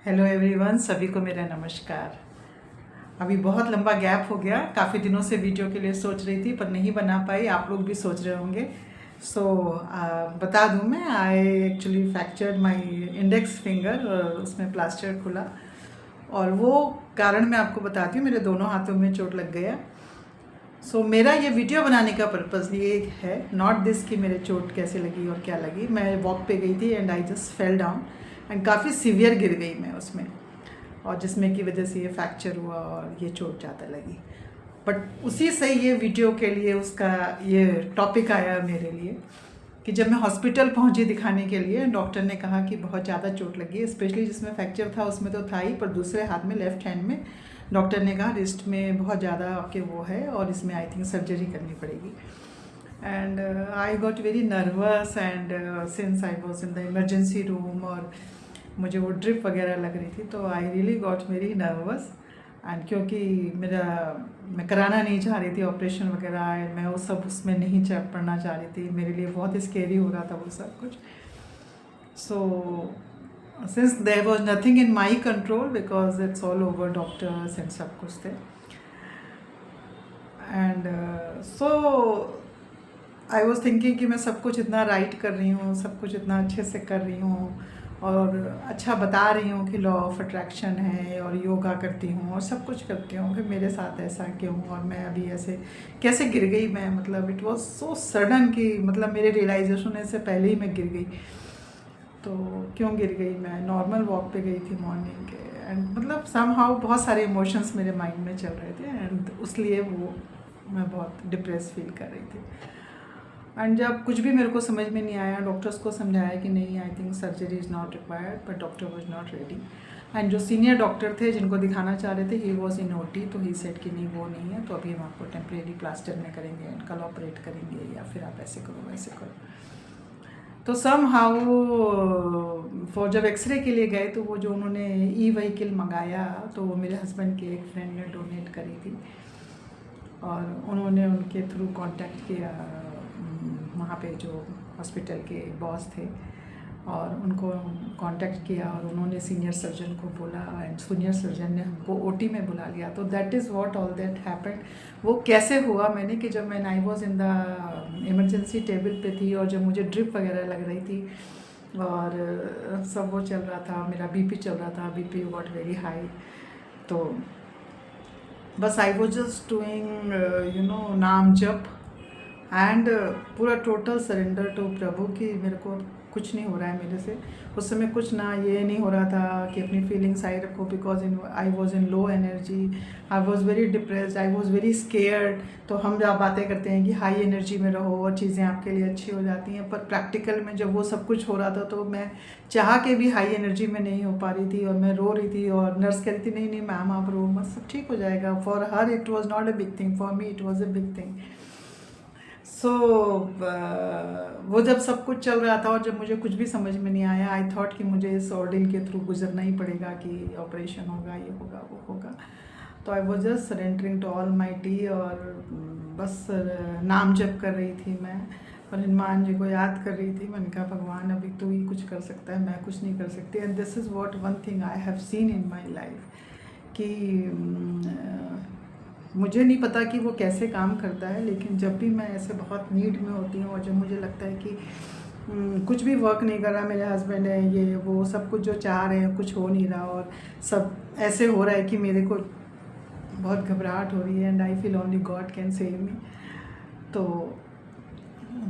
Hello everyone, सभी को मेरा नमस्कार। अभी बहुत लंबा गैप हो गया, काफ़ी दिनों से वीडियो के लिए सोच रही थी पर नहीं बना पाई। आप लोग भी सोच रहे होंगे। सो बता दूं, मैं I actually fractured my index finger और उसमें प्लास्टर खुला। और वो कारण मैं आपको बताती हूँ, मेरे दोनों हाथों में चोट लग गया। मेरा ये वीडियो बनाने का पर्पज़ ये है, नॉट दिस कि मेरे चोट कैसे लगी और क्या लगी। मैं वॉक पे गई थी and I just fell down and काफ़ी सीवियर गिर गई मैं उसमें, और जिसमें की वजह से ये फ्रैक्चर हुआ और ये चोट ज़्यादा लगी। बट उसी से ये वीडियो के लिए उसका ये टॉपिक आया मेरे लिए कि जब मैं हॉस्पिटल पहुंची दिखाने के लिए, डॉक्टर ने कहा कि बहुत ज़्यादा चोट लगी है। स्पेशली जिसमें फ्रैक्चर था उसमें तो था ही, पर दूसरे हाथ में, लेफ्ट हैंड में, डॉक्टर ने कहा रिस्ट में बहुत ज़्यादा आपके वो है और इसमें आई थिंक सर्जरी करनी पड़ेगी। And I got very nervous and since I was in the emergency room और मुझे वो ड्रिप वगैरह लग रही थी, तो I really got very nervous. And क्योंकि मैं कराना नहीं चाह रही थी ऑपरेशन वगैरह, मैं वो सब उसमें नहीं पढ़ना चाह रही थी। मेरे लिए बहुत स्केरी हो रहा था वो सब कुछ। So since there was nothing in my control because it's all over doctors and सब कुछ थे। And so I was thinking कि मैं सब कुछ इतना राइट कर रही हूँ, सब कुछ इतना अच्छे से कर रही हूँ और अच्छा बता रही हूँ कि लॉ ऑफ अट्रैक्शन है और योगा करती हूँ और सब कुछ करती हूँ, फिर मेरे साथ ऐसा क्यों और मैं अभी ऐसे कैसे गिर गई मैं। मतलब इट वाज सो सडन कि मतलब मेरे रियलाइजेशन होने से पहले ही मैं गिर गई। तो क्यों गिर गई? मैं नॉर्मल वॉक पे गई थी मॉर्निंग के, एंड मतलब समहाउ बहुत सारे इमोशंस मेरे माइंड में चल रहे थे एंड उसलिए वो मैं बहुत डिप्रेस फील कर रही थी। एंड जब कुछ भी मेरे को समझ में नहीं आया, डॉक्टर्स को समझाया कि नहीं, I think surgery is not required, but doctor was not ready. And जो सीनियर डॉक्टर थे जिनको दिखाना चाह रहे थे, ही वॉज इन ओटी, तो ही सेड कि नहीं वो नहीं है, तो अभी हम आपको टेम्परेरी प्लास्टर में करेंगे एंड कल ऑपरेट करेंगे, या फिर आप ऐसे करो वैसे करो। तो सम हाउ फॉर जब एक्सरे के लिए गए तो वो जो उन्होंने ई व्हीकल मंगाया, तो वो मेरे हस्बैंड के एक फ्रेंड ने डोनेट करी थी और उन्होंने उनके थ्रू कांटेक्ट किया वहाँ पे जो हॉस्पिटल के बॉस थे, और उनको कांटेक्ट किया और उन्होंने सीनियर सर्जन को बोला एंड सीनियर सर्जन ने हमको ओटी में बुला लिया। तो that is what all that happened. वो कैसे हुआ मैंने कि जब मैं I was in the emergency table पे थी और जब मुझे ड्रिप वगैरह लग रही थी और सब वो चल रहा था, मेरा बीपी चल रहा था, बीपी गॉट वेरी हाई। तो बस आई वॉज जस्ट डूइंग नाम जप एंड पूरा टोटल सरेंडर टू प्रभु कि मेरे को कुछ नहीं हो रहा है मेरे से। उस समय कुछ ना ये नहीं हो रहा था कि अपनी फीलिंग्स आई रखो, because I was in low energy, I was very depressed, I was very scared. तो हम जब बातें करते हैं कि हाई एनर्जी में रहो और चीज़ें आपके लिए अच्छी हो जाती हैं, पर प्रैक्टिकल में जब वो सब कुछ हो रहा था तो मैं चाह के भी हाई एनर्जी में नहीं हो पा रही थी और मैं रो रही थी और नर्स कह रही थी नहीं नहीं मैम आप रो मत, सब ठीक हो जाएगा। For her it was not a big thing, for me it was a big thing. वो जब सब कुछ चल रहा था और जब मुझे कुछ भी समझ में नहीं आया, आई थॉट कि मुझे इस ऑर्डिल के थ्रू गुजरना ही पड़ेगा कि ऑपरेशन होगा, ये होगा, वो होगा। तो I was just surrendering to almighty और बस नाम जप कर रही थी मैं और हनुमान जी को याद कर रही थी। मैंने कहा भगवान अभी तू ही कुछ कर सकता है, मैं कुछ नहीं कर सकती। And this is what one thing I have seen in my life कि मुझे नहीं पता कि वो कैसे काम करता है, लेकिन जब भी मैं ऐसे बहुत नीड में होती हूँ और जब मुझे लगता है कि कुछ भी वर्क नहीं कर रहा, मेरे हस्बैंड है ये वो सब कुछ जो चाह रहे हैं कुछ हो नहीं रहा और सब ऐसे हो रहा है कि मेरे को बहुत घबराहट हो रही है and I feel only God can save me. तो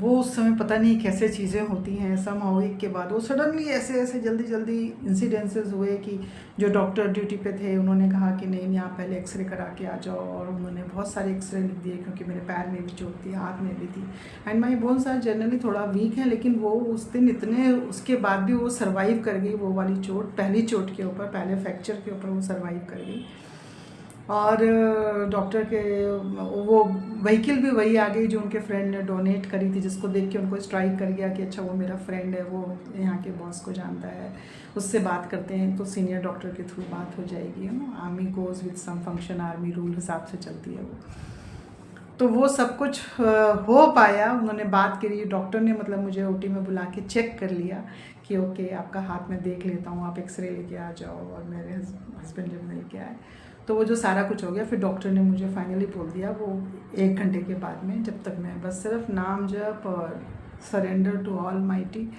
वो उस समय पता नहीं कैसे चीज़ें होती हैं, समहाउ एक के बाद वो सडनली ऐसे ऐसे जल्दी जल्दी इंसिडेंसेस हुए कि जो डॉक्टर ड्यूटी पे थे उन्होंने कहा कि नहीं नहीं आप पहले एक्सरे करा के आ जाओ, और उन्होंने बहुत सारे एक्सरे लिख दिए क्योंकि मेरे पैर में भी चोट थी, हाथ में भी थी and my bones are generally थोड़ा वीक है, लेकिन वो उस दिन इतने उसके बाद भी वो सर्वाइव कर गई वो वाली चोट, पहली चोट के ऊपर, पहले फ्रैक्चर के ऊपर वो सर्वाइव कर गई। और डॉक्टर के वो व्हीकल भी वही आ गई जो उनके फ्रेंड ने डोनेट करी थी, जिसको देख के उनको स्ट्राइक कर गया कि अच्छा वो मेरा फ्रेंड है, वो यहाँ के बॉस को जानता है, उससे बात करते हैं तो सीनियर डॉक्टर के थ्रू बात हो जाएगी, है ना। Army goes with some function, army rule हिसाब से चलती है वो। तो वो सब कुछ हो पाया, उन्होंने बात करी, डॉक्टर ने मतलब मुझे ओटी में बुला के चेक कर लिया कि ओके आपका हाथ में देख लेता हूँ, आप एक्सरे लेके आ जाओ। और मेरे हस्बैंड जब मिल के आए तो वो जो सारा कुछ हो गया, फिर डॉक्टर ने मुझे फाइनली बोल दिया वो 1 घंटे के बाद में, जब तक मैं बस सिर्फ नाम जप और सरेंडर टू ऑल माइटी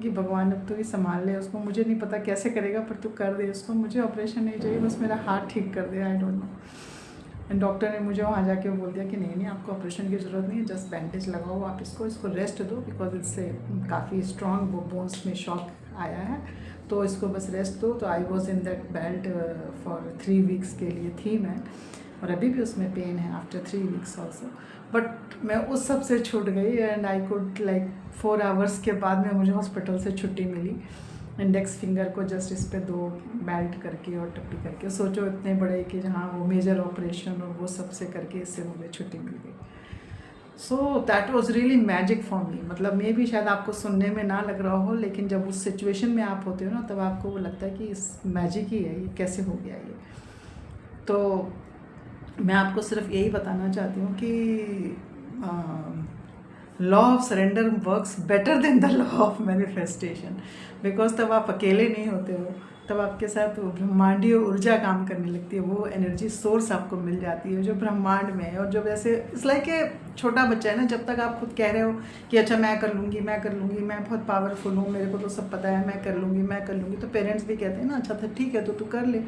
कि भगवान अब तू ही संभाल ले उसको, मुझे नहीं पता कैसे करेगा पर तू कर दे उसको, मुझे ऑपरेशन नहीं चाहिए, बस मेरा हाथ ठीक कर दे, I don't know. And doctor ने मुझे वहाँ जाके बोल दिया कि नहीं नहीं आपको ऑपरेशन की ज़रूरत नहीं है, जस्ट बैंडेज लगाओ आप इसको रेस्ट दो, बिकॉज इससे काफ़ी स्ट्रॉन्ग वो बोन्स में शॉक आया है, तो इसको बस रेस्ट दो। तो I was in that belt for 3 weeks के लिए थी मैं, और अभी भी उसमें पेन है आफ्टर 3 वीक्स ऑल्सो, बट मैं उस सब से छूट गई। And I could like 4 hours के बाद में मुझे हॉस्पिटल से छुट्टी मिली। इंडेक्स फिंगर को जस्ट इस पे 2 बेल्ट करके और टप्पी करके, सोचो इतने बड़े कि जहाँ वो मेजर ऑपरेशन और वो सब से करके इससे मुझे छुट्टी मिल गई। So that was really magic for me. मतलब मे भी शायद आपको सुनने में ना लग रहा हो, लेकिन जब उस सिचुएशन में आप होते हो ना तब आपको वो लगता है कि इस मैजिक ही है, ये कैसे हो गया ये। तो मैं आपको सिर्फ यही बताना चाहती हूँ कि law of surrender works better than the law of manifestation, because तब आप अकेले नहीं होते हो, तब आपके साथ वो ब्रह्मांडीय ऊर्जा काम करने लगती है, वो एनर्जी सोर्स आपको मिल जाती है जो ब्रह्मांड में है। और जो वैसे इट्स लाइक ए छोटा बच्चा है ना, जब तक आप खुद कह रहे हो कि अच्छा मैं कर लूँगी मैं कर लूँगी, मैं बहुत पावरफुल हूँ, मेरे को तो सब पता है, मैं कर लूँगी मैं कर लूँगी, तो पेरेंट्स भी कहते हैं ना अच्छा था ठीक है तो तू कर ले,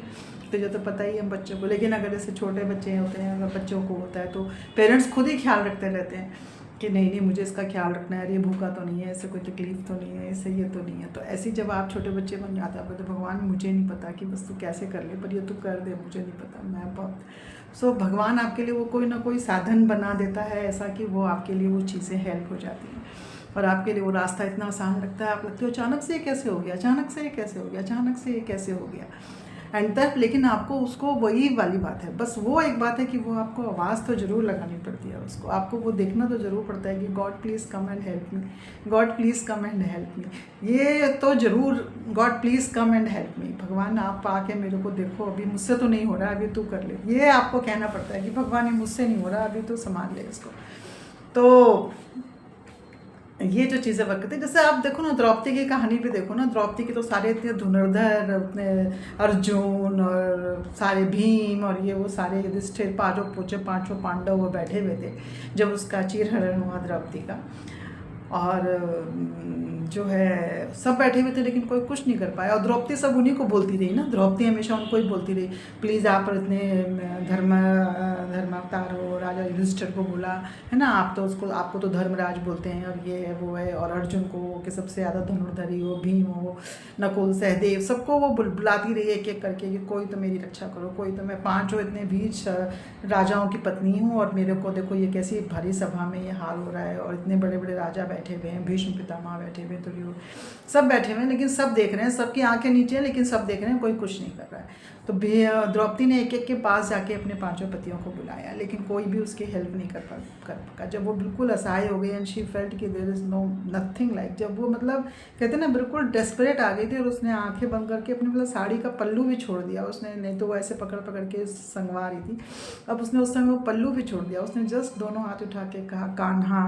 तुझे तो पता ही है बच्चों को। लेकिन अगर जैसे छोटे बच्चे होते हैं, अगर बच्चों को होता है तो पेरेंट्स खुद ही ख्याल रखते रहते हैं कि नहीं नहीं मुझे इसका ख्याल रखना है, ये भूखा तो नहीं है, इससे कोई तकलीफ तो नहीं है, इससे ये तो नहीं है। तो ऐसी जब आप छोटे बच्चे बन जाते हैं तो भगवान मुझे नहीं पता कि बस तू कैसे कर ले, पर ये तू कर दे, मुझे नहीं पता मैं बहुत। सो भगवान आपके लिए वो कोई ना कोई साधन बना देता है ऐसा कि वो आपके लिए वो चीज़ें हेल्प हो जाती हैं और आपके लिए वो रास्ता इतना आसान लगता है, आप लगते हो अचानक से ये कैसे हो गया, अचानक से ये कैसे हो गया, अचानक से ये कैसे हो गया। एंड तब लेकिन आपको उसको वही वाली बात है, बस वो एक बात है कि वो आपको आवाज़ तो ज़रूर लगानी पड़ती है उसको, आपको वो देखना तो ज़रूर पड़ता है कि God please come and help me, God please come and help me. ये तो ज़रूर God please come and help me, भगवान आप आके मेरे को देखो, अभी मुझसे तो नहीं हो रहा, अभी तू कर ले, ये आपको कहना पड़ता है कि भगवान ये मुझसे नहीं हो रहा, अभी तो संभाल ले इसको। तो ये जो चीज़ें वर्क करती है, जैसे आप देखो ना द्रौपदी की कहानी पे देखो ना, द्रौपदी के तो सारे इतने धनुर्धर, उतने अर्जुन और सारे भीम और ये वो सारे युधिष्ठिर पांचों पांडव वो बैठे हुए थे जब उसका चीरहरण हुआ द्रौपदी का, और जो है सब बैठे हुए थे लेकिन कोई कुछ नहीं कर पाया। और द्रौपदी सब उन्हीं को बोलती रही ना, द्रौपदी हमेशा उनको ही बोलती रही प्लीज़ आप इतने धर्मावतार हो, राजा युधिष्ठिर को बोला है ना, आप तो उसको आपको तो धर्मराज बोलते हैं और ये है वो है, और अर्जुन को कि सबसे ज़्यादा धनुर्धरी हो, भीम हो, नकुल सहदेव, सबको वो बुलाती रही एक एक करके कि कोई तो मेरी रक्षा करो, कोई तो, मैं 5 इतने बीच राजाओं की पत्नी हूँ और मेरे को देखो ये कैसी भारी सभा में ये हाल हो रहा है और इतने बड़े बड़े राजा बैठे हुए हैं, भीष्म पितामह बैठे हुए, तो सब बैठे हुए हैं लेकिन सब देख रहे हैं, सबकी आंखें नीचे हैं लेकिन सब देख रहे हैं, कोई कुछ नहीं कर रहा है। तो द्रौपदी ने एक एक के पास जाके अपने 5 पतियों को बुलाया लेकिन कोई भी उसकी हेल्प नहीं कर पाया। जब वो बिल्कुल असहाय हो गई एंड शी फेल्ट कि there is no nothing like, जब वो मतलब कहते हैं ना बिल्कुल डेस्परेट आ गई थी और उसने आंखें बंद करके अपनी मतलब साड़ी का पल्लू भी छोड़ दिया उसने, नहीं तो वो ऐसे पकड़ पकड़ के संगवा रही थी, अब उसने उस समय वो पल्लू भी छोड़ दिया, उसने जस्ट दोनों हाथ उठा के कहा कान्हा,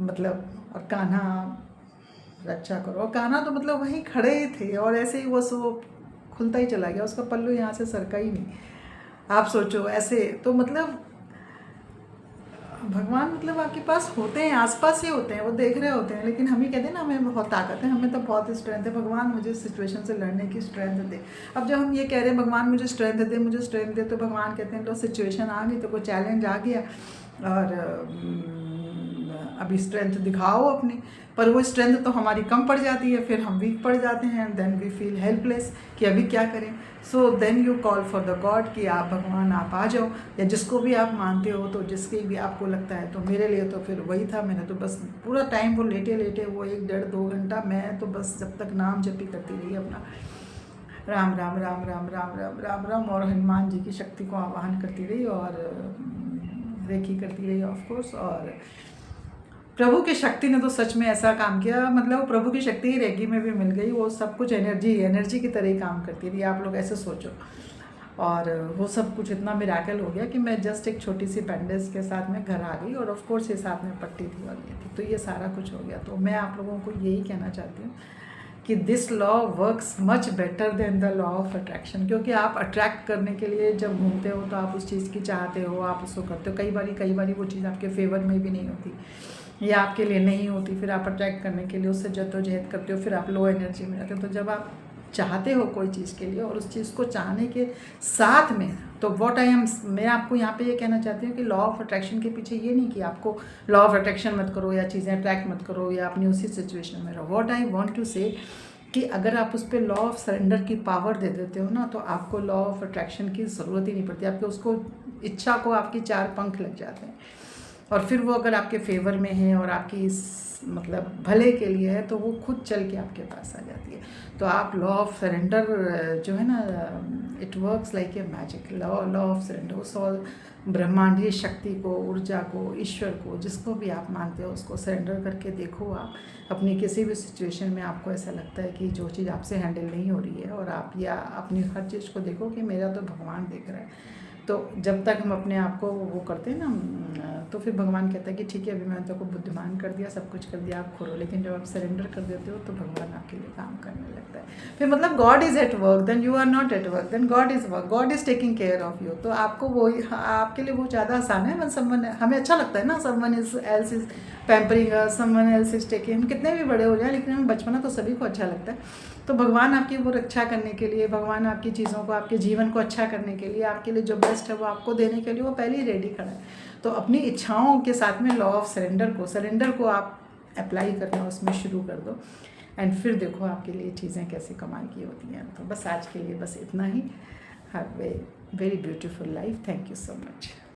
मतलब और कान्हा रक्षा करो, और कान्हा तो मतलब वहीं खड़े ही थे और ऐसे ही वो खुलता ही चला गया, उसका पल्लू यहाँ से सरका ही नहीं। आप सोचो ऐसे, तो मतलब भगवान मतलब आपके पास होते हैं, आसपास ही होते हैं, वो देख रहे होते हैं, लेकिन हम ही कहते हैं ना हमें बहुत ताकत है, हमें तो बहुत स्ट्रेंथ है, भगवान मुझे सिचुएशन से लड़ने की स्ट्रेंथ दे। अब जब हम ये कह रहे हैं भगवान मुझे स्ट्रेंथ दे, मुझे स्ट्रेंथ दे, तो भगवान कहते हैं तो सिचुएशन आ गई, तो कोई चैलेंज आ गया और अभी स्ट्रेंथ दिखाओ अपनी, पर वो स्ट्रेंथ तो हमारी कम पड़ जाती है, फिर हम वीक पड़ जाते हैं and then we feel helpless कि अभी क्या करें। So then you call for the God कि आप भगवान आप आ जाओ, या जिसको भी आप मानते हो, तो जिसके भी आपको लगता है। तो मेरे लिए तो फिर वही था, मैंने तो बस पूरा टाइम वो लेटे लेटे वो 1 डेढ़ 2 घंटा मैं तो बस जब तक नाम जपी करती रही अपना, राम राम राम राम राम राम राम राम, और हनुमान जी की शक्ति को आवाहन करती रही और रेखी करती रही ऑफ कोर्स। और प्रभु की शक्ति ने तो सच में ऐसा काम किया, मतलब प्रभु की शक्ति ही रेगी में भी मिल गई, वो सब कुछ एनर्जी की तरह ही काम करती थी, आप लोग ऐसे सोचो। और वो सब कुछ इतना मिराकल हो गया कि मैं जस्ट एक छोटी सी बैंडेज के साथ में घर आ गई, और ऑफ कोर्स ये साथ में पट्टी थी और ये थी, तो ये सारा कुछ हो गया। तो मैं आप लोगों को यही कहना चाहती हूँ कि this law works much better than the law of attraction, क्योंकि आप अट्रैक्ट करने के लिए जब घूमते हो तो आप उस चीज़ की चाहते हो, आप उसको करते हो, कई बारी वो चीज़ आपके फेवर में भी नहीं होती या आपके लिए नहीं होती, फिर आप अट्रैक्ट करने के लिए उससे जद्दोजहद करते हो, फिर आप लो एनर्जी में जाते हो। तो जब आप चाहते हो कोई चीज़ के लिए और उस चीज़ को चाहने के साथ में, तो मैं आपको यहाँ पे ये कहना चाहती हूँ कि लॉ ऑफ अट्रैक्शन के पीछे ये नहीं कि आपको लॉ ऑफ अट्रैक्शन मत करो या चीज़ें अट्रैक्ट मत करो या अपनी उसी सिचुएशन में रहो। व्हाट आई वांट टू से कि अगर आप उस पर लॉ ऑफ सरेंडर की पावर दे देते हो ना, तो आपको लॉ ऑफ अट्रैक्शन की ज़रूरत ही नहीं पड़ती। आपके उसको इच्छा को आपकी 4 पंख लग जाते हैं और फिर वो अगर आपके फेवर में है और आपकी मतलब भले के लिए है तो वो खुद चल के आपके पास आ जाती है। तो आप लॉ ऑफ सरेंडर जो है ना, it works like a magic. Law of surrender उस और ब्रह्मांडीय शक्ति को, ऊर्जा को, ईश्वर को, जिसको भी आप मानते हो उसको सरेंडर करके देखो। आप अपनी किसी भी सिचुएशन में आपको ऐसा लगता है कि जो चीज़ आपसे हैंडल नहीं हो रही है और आप या अपनी हर चीज़ को देखो कि मेरा तो भगवान देख रहा है। तो जब तक हम अपने आप को वो करते हैं ना, तो फिर भगवान कहता है कि ठीक है अभी मैंने तो को बुद्धिमान कर दिया, सब कुछ कर दिया, आप खोलो। लेकिन जब आप सरेंडर कर देते हो तो भगवान आपके लिए काम करने लगता है। फिर मतलब God is at work, then you are not at work, then God is work, God is taking care of you. तो आपको वो आपके लिए वो ज़्यादा आसान है। समवन, हमें अच्छा लगता है ना, someone else is pampering us, someone else is taking. हम कितने भी बड़े हो जाए लेकिन हमें बचपना तो सभी को अच्छा लगता है। तो भगवान आपकी वो रक्षा करने के लिए, भगवान आपकी चीज़ों को, आपके जीवन को अच्छा करने के लिए, आपके लिए जो बेस्ट है वो आपको देने के लिए वो पहले ही रेडी खड़ा है। तो अपनी इच्छाओं के साथ में लॉ ऑफ सरेंडर को आप अप्लाई करना उसमें शुरू कर दो एंड फिर देखो आपके लिए चीज़ें कैसे कमाल की होती हैं। तो बस आज के लिए बस इतना ही। Have a very beautiful life. Thank you so much.